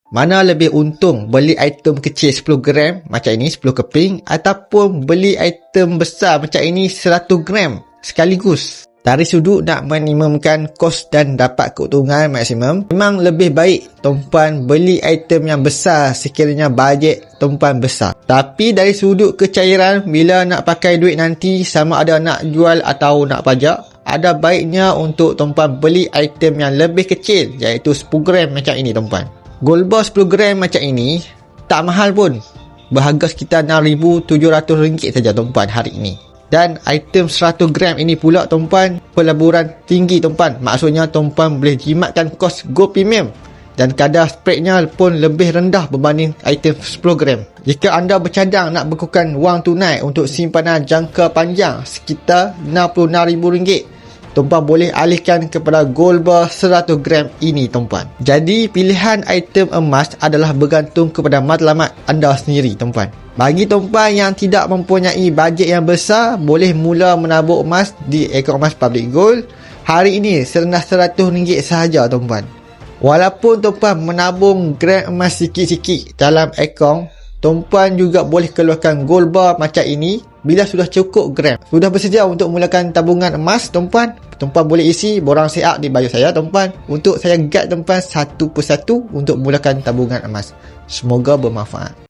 Mana lebih untung, beli item kecil 10 gram macam ini 10 keping ataupun beli item besar macam ini 100 gram sekaligus? Dari sudut nak minimumkan kos dan dapat keuntungan maksimum, memang lebih baik tuan-puan beli item yang besar sekiranya bajet tuan-puan besar. Tapi dari sudut kecairan, bila nak pakai duit nanti sama ada nak jual atau nak pajak, ada baiknya untuk tuan-puan beli item yang lebih kecil, iaitu 10 gram macam ini tuan-puan. Gold bar 10 gram macam ini tak mahal pun, berharga sekitar RM6,700 saja tuan-puan hari ini. Dan item 100 gram ini pula tuan-puan peleburan tinggi tuan-puan, maksudnya tuan-puan boleh jimatkan kos gold premium dan kadar spreadnya pun lebih rendah berbanding item 10 gram. Jika anda bercadang nak bekukan wang tunai untuk simpanan jangka panjang sekitar RM66,000, tuan-puan boleh alihkan kepada gold bar 100 gram ini tuan-puan. Jadi pilihan item emas adalah bergantung kepada matlamat anda sendiri tuan-puan. Bagi tuan-puan yang tidak mempunyai bajet yang besar, boleh mula menabur emas di akaun emas Public Gold hari ini serendah RM100 sahaja tuan-puan. Walaupun tuan-puan menabung gram emas sikit-sikit dalam akaun, tuan-puan juga boleh keluarkan gold bar macam ini bila sudah cukup gram. Sudah bersedia untuk mulakan tabungan emas tuan-puan? Tuan-puan boleh isi borang siap di bio saya tuan-puan untuk saya guide tuan-puan satu persatu untuk mulakan tabungan emas. Semoga bermanfaat.